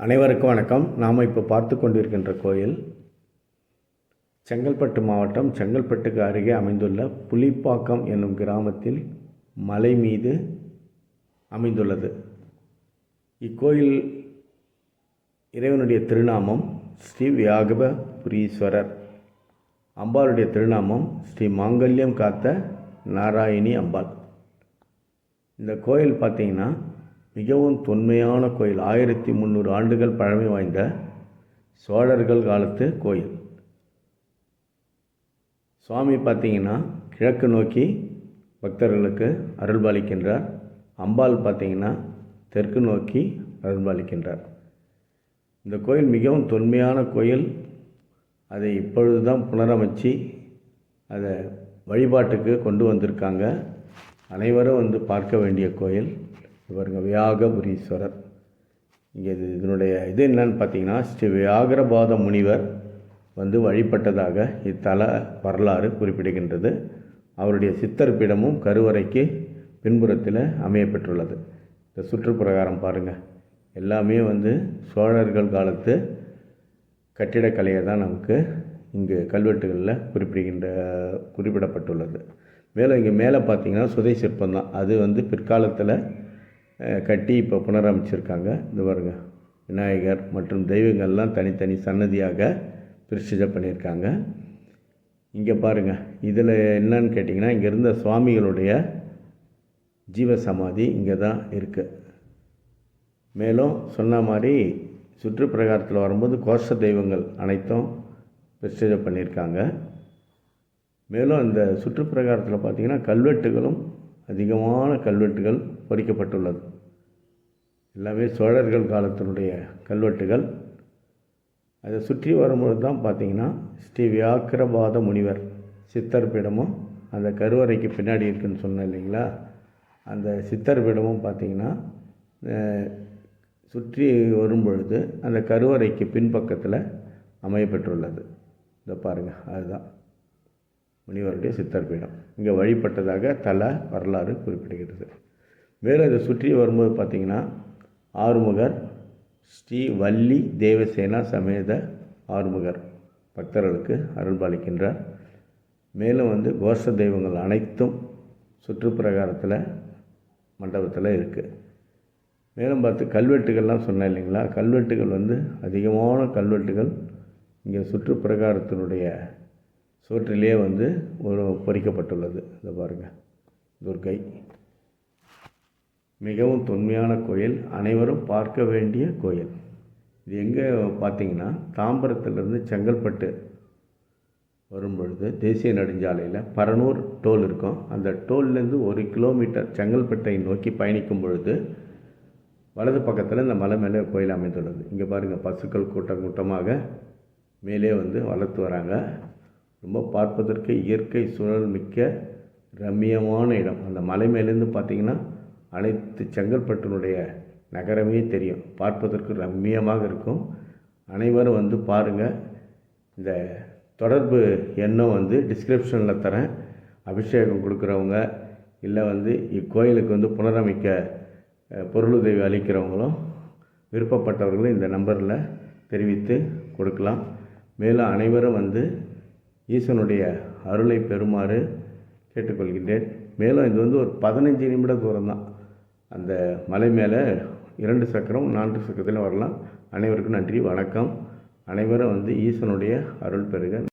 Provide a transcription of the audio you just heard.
அனைவருக்கும் வணக்கம். நாம் இப்போ பார்த்து கொண்டிருக்கின்ற கோயில் செங்கல்பட்டு மாவட்டம் செங்கல்பட்டுக்கு அருகே அமைந்துள்ள புலிப்பாக்கம் என்னும் கிராமத்தில் மலை மீது அமைந்துள்ளது. இக்கோயில் இறைவனுடைய திருநாமம் ஸ்ரீ வியாகபபுரீஸ்வரர், அம்பாளுடைய திருநாமம் ஸ்ரீ மாங்கல்யம் காத்த நாராயணி அம்பாள். இந்த கோயில் பார்த்திங்கன்னா மிகவும் தொன்மையான கோயில். 1300 ஆண்டுகள் பழமை வாய்ந்த சோழர்கள் காலத்து கோயில். சுவாமி பார்த்திங்கன்னா கிழக்கு நோக்கி பக்தர்களுக்கு அருள்பாலிக்கின்றார். அம்பாள் பார்த்திங்கன்னா தெற்கு நோக்கி அருள்பாலிக்கின்றார். இந்த கோயில் மிகவும் தொன்மையான கோயில். அதை இப்பொழுது தான் புனரமைச்சு அதை வழிபாட்டுக்கு கொண்டு வந்திருக்காங்க. அனைவரும் வந்து பார்க்க வேண்டிய கோயில். இவருங்க வியாகபுரீஸ்வரர். இங்கே இதனுடைய இது என்னன்னு பார்த்தீங்கன்னா, ஸ்ரீ வியாகரபாத முனிவர் வந்து வழிபட்டதாக இத்தல வரலாறு குறிப்பிடுகின்றது. அவருடைய சித்தர் பீடமும் கருவறைக்கு பின்புறத்தில் அமையப்பெற்றுள்ளது. இந்த சுற்றுப்பிரகாரம் பாருங்கள், எல்லாமே வந்து சோழர்கள் காலத்து கட்டிடக்கலையை தான் நமக்கு இங்கு கல்வெட்டுகளில் குறிப்பிடப்பட்டுள்ளது. மேலும் இங்கே மேலே பார்த்திங்கன்னா சுதை சிற்பம் தான். அது வந்து பிற்காலத்தில் கட்டி இப்போ புனரமைச்சிருக்காங்க. இந்த பாருங்க, விநாயகர் மற்றும் தெய்வங்கள்லாம் தனித்தனி சன்னதியாக பிரசித்த பண்ணியிருக்காங்க. இங்கே பாருங்கள், இதில் என்னன்னு கேட்டிங்கன்னா, இங்கே இருந்த சுவாமிகளுடைய ஜீவசமாதி இங்கே தான் இருக்குது. மேலும் சொன்ன மாதிரி சுற்றுப்பிரகாரத்தில் வரும்போது கோஷ தெய்வங்கள் அனைத்தும் பிரசித்த பண்ணியிருக்காங்க. மேலும் இந்த சுற்றுப்பிரகாரத்தில் பார்த்திங்கன்னா கல்வெட்டுகளும் அதிகமான கல்வெட்டுகள் பொறிக்கப்பட்டுள்ளது. எல்லாமே சோழர்கள் காலத்தினுடைய கல்வெட்டுகள். அதை சுற்றி வரும்போது தான் பார்த்திங்கன்னா ஸ்ரீ வியாக்கிரபாத முனிவர் சித்தர் பீடமும் அந்த கருவறைக்கு பின்னாடி இருக்குதுன்னு சொன்னேன் இல்லைங்களா, அந்த சித்தர் பீடமும் பார்த்திங்கன்னா சுற்றி வரும்பொழுது அந்த கருவறைக்கு பின்பக்கத்தில் அமையப்பெற்றுள்ளது. இதை பாருங்கள், அதுதான் முனிவருடைய சித்தர் பீடம். இங்கே வழிபட்டதாக தல வரலாறு குறிப்பிடுகிறது. மேலும் இதை சுற்றி வரும்போது பார்த்திங்கன்னா ஆறுமுகர் ஸ்ரீ வள்ளி தேவசேனா சமேத ஆறுமுகர் பக்தர்களுக்கு அருள்பாலிக்கின்றார். மேலும் வந்து கோஷ தெய்வங்கள் அனைத்தும் சுற்றுப்பிரகாரத்தில் மண்டபத்தில் இருக்குது. மேலும் பார்த்து கல்வெட்டுகள்லாம் சொன்னேன் இல்லைங்களா, கல்வெட்டுகள் வந்து அதிகமான கல்வெட்டுகள் இங்கே சுற்றுப்பிரகாரத்தினுடைய சுவற்றிலே வந்து ஒரு பொறிக்கப்பட்டுள்ளது. இதை பாருங்கள், துர்க்கை. மிகவும் தொன்மையான கோயில், அனைவரும் பார்க்க வேண்டிய கோயில். இது எங்கே பார்த்திங்கன்னா, தாம்பரத்திலிருந்து செங்கல்பட்டு வரும்பொழுது தேசிய நெடுஞ்சாலையில் பரனூர் டோல் இருக்கும். அந்த டோல்லேருந்து 1 கிலோமீட்டர் செங்கல்பட்டை நோக்கி பயணிக்கும் பொழுது வலது பக்கத்தில் இந்த மலை மேலே கோயில் அமைந்துள்ளது. இங்கே பாருங்கள், பசுக்கள் கூட்டம் கூட்டமாக மேலே வந்து வளர்த்து வராங்க. ரொம்ப பார்ப்பதற்கு இயற்கை சூழல் மிக்க ரம்மியமான இடம். அந்த மலை மேலேருந்து பார்த்திங்கன்னா அனைத்து செங்கல்பட்டினுடைய நகரமே தெரியும். பார்ப்பதற்கு ரம்மியமாக இருக்கும். அனைவரும் வந்து பாருங்கள். இந்த தொடர்பு எண்ணம் வந்து டிஸ்கிரிப்ஷனில் தரேன். அபிஷேகம் கொடுக்குறவங்க இல்லை வந்து இக்கோயிலுக்கு வந்து புனரமைக்க பொருளுதவி அளிக்கிறவங்களும் விருப்பப்பட்டவர்களும் இந்த நம்பரில் தெரிவித்து கொடுக்கலாம். மேலும் அனைவரும் வந்து ஈசனுடைய அருளை பெறுமாறு கேட்டுக்கொள்கின்றேன். மேலும் இது வந்து ஒரு 15 நிமிட தூரம் தான். அந்த மலை மேலே 2 சக்கரம் 4 சக்கரத்தில் வரலாம். அனைவருக்கும் நன்றி, வணக்கம். அனைவரும் வந்து ஈசனுடைய அருள் பெறுக.